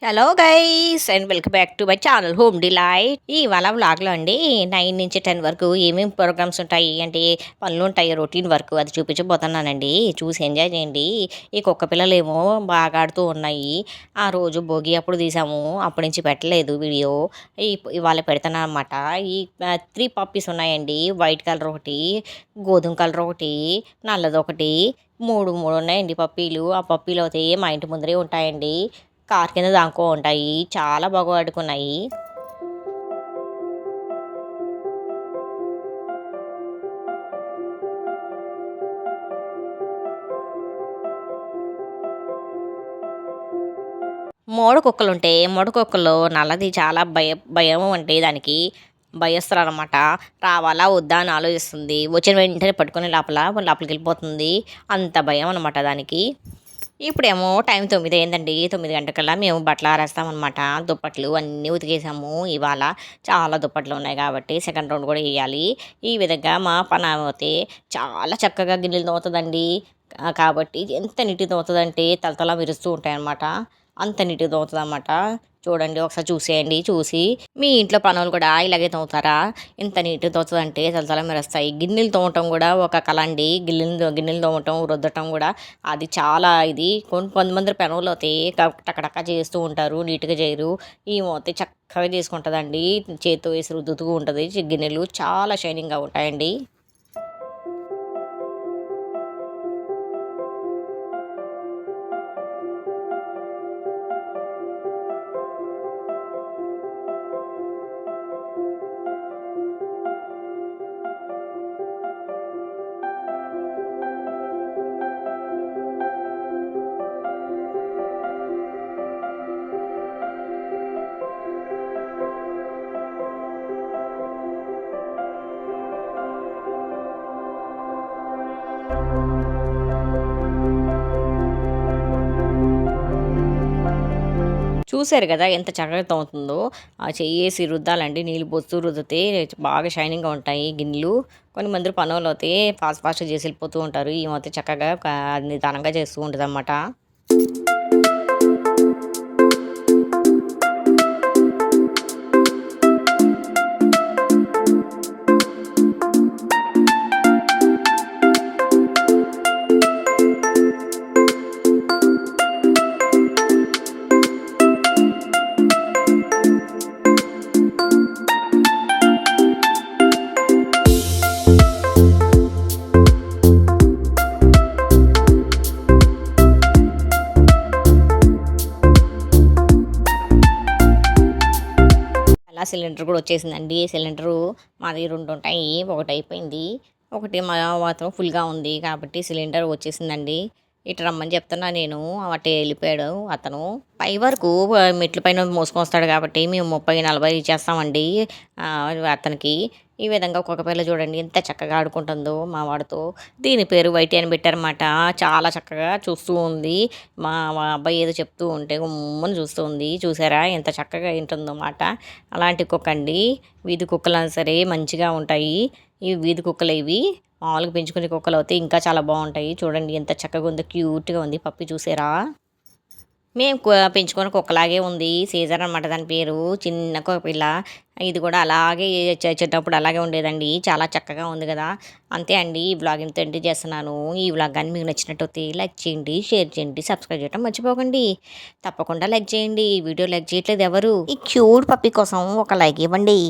Hello guys and welcome back to my channel home delight. ఇవాళ వ్లాగ్లో అండి 9 నుంచి 10 వరకు ఏమేమి ప్రోగ్రామ్స్ ఉంటాయి అంటే పనులు ఉంటాయి, రొటీన్ వర్క్ అది చూపించబోతున్నానండి. చూసి ఎంజాయ్ చేయండి. ఈ కుక్క పిల్లలేమో బాగా ఆడుతూ ఉన్నాయి. ఆ రోజు భోగి అప్పుడు తీసాము, అప్పటి నుంచి పెట్టలేదు వీడియో. ఇవాళ పెడతాను అనమాట. ఈ 3 పప్పీస్ ఉన్నాయండి. వైట్ కలర్ ఒకటి, గోధుమ కలర్ ఒకటి, నల్లది ఒకటి, మూడు మూడు ఉన్నాయండి పప్పీలు. ఆ పప్పీలు అయితే మా ఇంటి ముందరే ఉంటాయండి. కార్ కింద దాక్కో ఉంటాయి. చాలా బాగా ఆడుకున్నాయి. మూడు కుక్కలు నల్లది చాలా భయం అంటే దానికి భయస్తారనమాట. రావాలా వద్దా అని ఆలోచిస్తుంది. వచ్చిన వెంటనే పట్టుకుని లోపలికి వెళ్ళిపోతుంది. అంత భయం అనమాట దానికి. ఇప్పుడేమో టైం 9 అయిందండి. 9 గంటకల్లా మేము బట్టలు ఆరేస్తామన్నమాట. దుప్పట్లు అన్నీ ఉతికేసాము. ఇవాళ చాలా దుప్పట్లు ఉన్నాయి కాబట్టి సెకండ్ రౌండ్ కూడా వేయాలి. ఈ విధంగా మా పనామతే చాలా చక్కగా గిన్నెలు తోముతుందండి. కాబట్టి ఎంత నీట్గా తోముతుందంటే తలతలా మెరుస్తూ ఉంటాయన్నమాట. అంత నీట్గా తోముతుందన్నమాట. చూడండి, ఒకసారి చూసేయండి. చూసి మీ ఇంట్లో పనులు కూడా ఇలాగే తోముతారా? ఇంత నీట్గా తోముతుందంటే తలతల మెరుస్తాయి. గిన్నెలు తోమటం కూడా ఒక కళ అండి. గిన్నెలు తోమటం, రుద్దటం కూడా అది చాలా ఇది. కొంతమంది పనులు అయితే టకటక చేస్తూ ఉంటారు, నీట్గా చేయరు. ఈ అయితే చక్కగా చేసుకుంటుందండి. చేతితో వేసి రుద్దుతూ ఉంటుంది. గిన్నెలు చాలా షైనింగ్గా ఉంటాయండి. చూసారు కదా ఎంత చక్కగా తోముతుందో. ఆ చెయ్యేసి రుద్దాలండి. నీళ్ళు పోస్తూ రుద్దితే బాగా షైనింగ్గా ఉంటాయి గిన్నెలు. కొన్ని మంది పనులు అయితే ఫాస్ట్గా చేసి వెళ్ళిపోతూ ఉంటారు. ఈమెతే చక్కగా నిదానంగా చేస్తూ ఉంటుంది అన్నమాట. అలా సిలిండర్ కూడా వచ్చేసిందండి. సిలిండరు మాది 2 ఉంటాయి. ఒకటి అయిపోయింది, ఒకటి మాత్రం ఫుల్గా ఉంది కాబట్టి సిలిండర్ వచ్చేసిందండి. ఇటు రమ్మని చెప్తున్నా నేను, అటు వెళ్ళిపోయాడు అతను. పై వరకు మెట్ల పైన మోసుకొని వస్తాడు కాబట్టి మేము 30-40 ఇచ్చేస్తామండి అతనికి. ఈ విధంగా ఒక్కొక్క పిల్ల చూడండి ఎంత చక్కగా ఆడుకుంటుందో మా వాడితో. దీని పేరు వైటి అని పెట్టారన్నమాట. చాలా చక్కగా చూస్తూ ఉంది. మా అబ్బాయి ఏదో చెప్తూ ఉంటే గుమ్మని చూస్తూ ఉంది. చూసారా ఎంత చక్కగా వింటుందో మాట. అలాంటి కుక్క అండి. వీధి కుక్కలైనా సరే మంచిగా ఉంటాయి. ఇవి వీధి కుక్కలు ఇవి. మామూలుగా పెంచుకునే కుక్కలు అయితే ఇంకా చాలా బాగుంటాయి. చూడండి ఎంత చక్కగా ఉందో, క్యూట్గా ఉంది పప్పి. చూసారా? మేము పెంచుకున్న కుక్కలాగే ఉంది. సీజర్ అనమాట దాని పేరు. చిన్న కుక్క పిల్ల. ఇది కూడా అలాగే చిన్నప్పుడు అలాగే ఉండేదండి. చాలా చక్కగా ఉంది కదా. అంతే అండి. ఈ వ్లాగ్ ఇంత ఎంటర్ చేస్తున్నాను. ఈ వ్లాగ్ కానీ మీకు నచ్చినట్టయితే లైక్ చేయండి, షేర్ చేయండి, సబ్స్క్రైబ్ చేయడం మర్చిపోకండి. తప్పకుండా లైక్ చేయండి. వీడియో లైక్ చేయట్లేదు ఎవరు? ఈ క్యూట్ పప్పి కోసం ఒక లైక్ ఇవ్వండి.